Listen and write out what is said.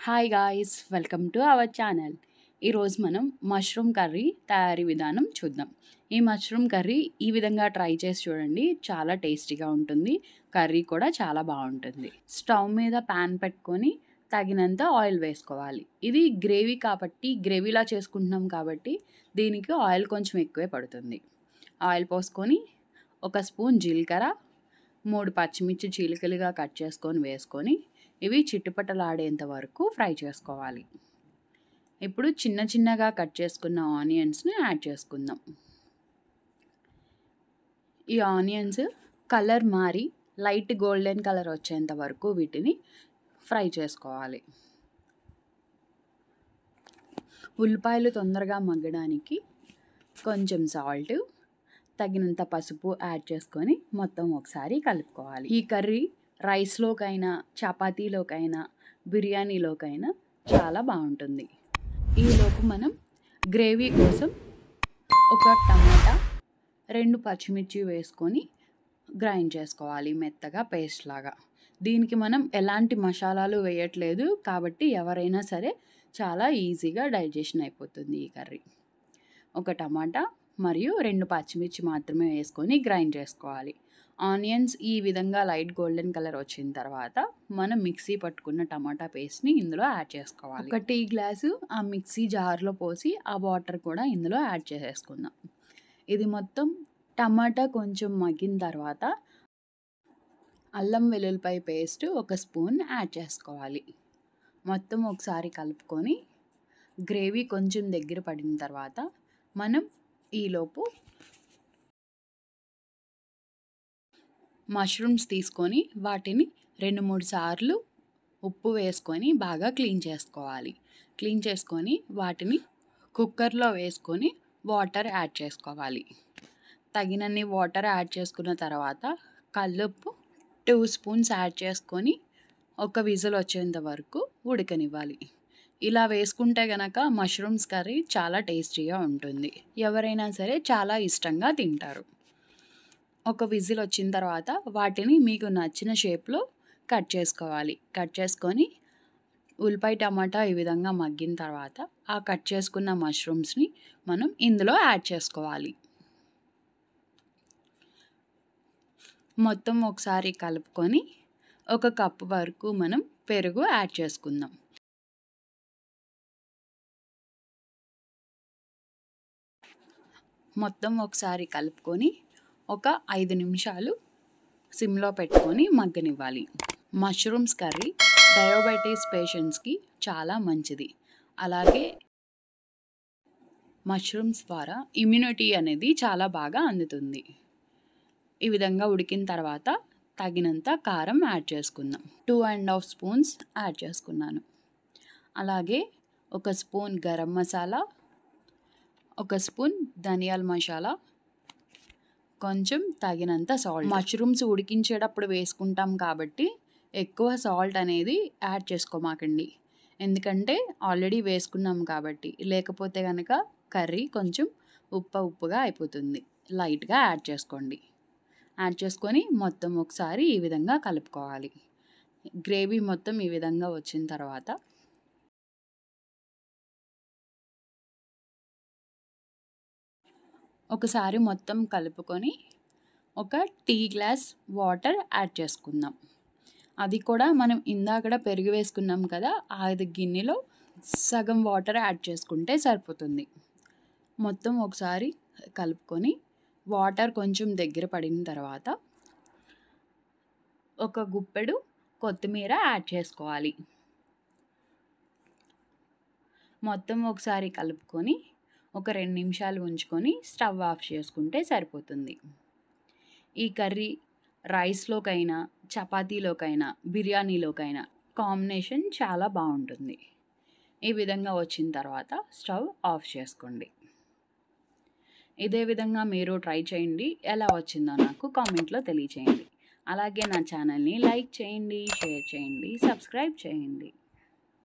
Hi guys, welcome to our channel. ఈరోజు మనం mushroom curry తయారీ విధానం చూద్దాం. ఈ మష్రూమ్ కర్రీ ఈ విధంగా ట్రై చేసి చూడండి, చాలా టేస్టీగా ఉంటుంది. కర్రీ కూడా చాలా బాగుంటుంది. స్టవ్ మీద ప్యాన్ పెట్టుకొని తగినంత ఆయిల్ వేసుకోవాలి. ఇది గ్రేవీ కాబట్టి, గ్రేవీలా చేసుకుంటున్నాం కాబట్టి దీనికి ఆయిల్ కొంచెం ఎక్కువే పడుతుంది. ఆయిల్ పోసుకొని ఒక స్పూన్ జీలకర్ర, 3 పచ్చిమిర్చి చీలికలుగా కట్ చేసుకొని వేసుకొని ఇవి చిట్టుపట్టలాడేంత వరకు ఫ్రై చేసుకోవాలి. ఇప్పుడు చిన్న చిన్నగా కట్ చేసుకున్న ఆనియన్స్ని యాడ్ చేసుకుందాం. ఈ ఆనియన్స్ కలర్ మారి లైట్ గోల్డెన్ కలర్ వచ్చేంత వరకు వీటిని ఫ్రై చేసుకోవాలి. ఉల్లిపాయలు తొందరగా మగ్గడానికి కొంచెం సాల్ట్, తగినంత పసుపు యాడ్ చేసుకొని మొత్తం ఒకసారి కలుపుకోవాలి. ఈ కర్రీ రైస్లోకైనా, చపాతీలోకైనా, బిర్యానీలోకైనా చాలా బాగుంటుంది. ఈలోపు మనం గ్రేవీ కోసం ఒక టమాటా, 2 పచ్చిమిర్చి వేసుకొని గ్రైండ్ చేసుకోవాలి మెత్తగా పేస్ట్ లాగా. దీనికి మనం ఎలాంటి మసాలాలు వేయట్లేదు కాబట్టి ఎవరైనా సరే చాలా ఈజీగా డైజెషన్ అయిపోతుంది ఈ కర్రీ. ఒక టమాటా మరియు 2 పచ్చిమిర్చి మాత్రమే వేసుకొని గ్రైండ్ చేసుకోవాలి. ఆనియన్స్ ఈ విధంగా లైట్ గోల్డెన్ కలర్ వచ్చిన తర్వాత మనం మిక్సీ పట్టుకున్న టమాటా పేస్ట్ని ఇందులో యాడ్ చేసుకోవాలి. ఒక టీ గ్లాసు ఆ మిక్సీ జార్లో పోసి ఆ వాటర్ కూడా ఇందులో యాడ్ చేసేసుకుందాం. ఇది మొత్తం టమాటా కొంచెం మగ్గిన తర్వాత అల్లం వెల్లుల్లిపాయ పేస్ట్ 1 స్పూన్ యాడ్ చేసుకోవాలి. మొత్తం ఒకసారి కలుపుకొని గ్రేవీ కొంచెం దగ్గర పడిన తర్వాత మనం ఈలోపు మష్రూమ్స్ తీసుకొని వాటిని 2-3 సార్లు ఉప్పు వేసుకొని బాగా క్లీన్ చేసుకోవాలి. క్లీన్ చేసుకొని వాటిని కుక్కర్లో వేసుకొని వాటర్ యాడ్ చేసుకోవాలి. తగినన్ని వాటర్ యాడ్ చేసుకున్న తర్వాత కల్లుప్పు 2 స్పూన్స్ యాడ్ చేసుకొని ఒక విజిల్ వచ్చేంత వరకు ఉడకనివ్వాలి. ఇలా వేసుకుంటే గనక మష్రూమ్స్ కర్రీ చాలా టేస్టీగా ఉంటుంది. ఎవరైనా సరే చాలా ఇష్టంగా తింటారు. ఒక విజిల్ వచ్చిన తర్వాత వాటిని మీకు నచ్చిన షేప్లో కట్ చేసుకోవాలి. కట్ చేసుకొని ఉల్లిపాయ టమాటా ఈ విధంగా మగ్గిన తర్వాత ఆ కట్ చేసుకున్న మష్రూమ్స్ని మనం ఇందులో యాడ్ చేసుకోవాలి. మొత్తం ఒకసారి కలుపుకొని 1 కప్పు వరకు మనం పెరుగు యాడ్ చేసుకుందాం. మొత్తం ఒకసారి కలుపుకొని ఒక 5 నిమిషాలు సిమ్లో పెట్టుకొని మగ్గనివ్వాలి. మష్రూమ్స్ కర్రీ డయాబెటీస్ పేషెంట్స్కి చాలా మంచిది. అలాగే మష్రూమ్స్ ద్వారా ఇమ్యూనిటీ అనేది చాలా బాగా అందుతుంది. ఈ విధంగా ఉడికిన తర్వాత తగినంత కారం యాడ్ చేసుకుందాం. 2.5 స్పూన్స్ యాడ్ చేసుకున్నాను. అలాగే 1 స్పూన్ గరం మసాలా, 1 స్పూన్ ధనియాల మసాలా, కొంచెం తగినంత సాల్ట్. మష్రూమ్స్ ఉడికించేటప్పుడు వేసుకుంటాం కాబట్టి ఎక్కువ సాల్ట్ అనేది యాడ్ చేసుకోమాకండి, ఎందుకంటే ఆల్రెడీ వేసుకున్నాం కాబట్టి. లేకపోతే కనుక కర్రీ కొంచెం ఉప్పుగా అయిపోతుంది. లైట్గా యాడ్ చేసుకోండి. యాడ్ చేసుకొని మొత్తం ఒకసారి ఈ విధంగా కలుపుకోవాలి. గ్రేవీ మొత్తం ఈ విధంగా వచ్చిన తర్వాత ఒకసారి మొత్తం కలుపుకొని ఒక టీ గ్లాస్ వాటర్ యాడ్ చేసుకుందాం. అది కూడా మనం ఇందాకడ పెరుగు వేసుకున్నాం కదా, అది గిన్నెలో సగం వాటర్ యాడ్ చేసుకుంటే సరిపోతుంది. మొత్తం ఒకసారి కలుపుకొని వాటర్ కొంచెం దగ్గర పడిన తర్వాత ఒక గుప్పెడు కొత్తిమీర యాడ్ చేసుకోవాలి. మొత్తం ఒకసారి కలుపుకొని ఒక 2 నిమిషాలు ఉంచుకొని స్టవ్ ఆఫ్ చేసుకుంటే సరిపోతుంది. ఈ కర్రీ రైస్లోకైనా, చపాతీలోకైనా, బిర్యానీలోకైనా కాంబినేషన్ చాలా బాగుంటుంది. ఈ విధంగా వచ్చిన తర్వాత స్టవ్ ఆఫ్ చేసుకోండి. ఇదే విధంగా మీరు ట్రై చేయండి. ఎలా వచ్చిందో నాకు కామెంట్లో తెలియచేయండి. అలాగే నా ఛానల్ని లైక్ చేయండి, షేర్ చేయండి, సబ్స్క్రైబ్ చేయండి.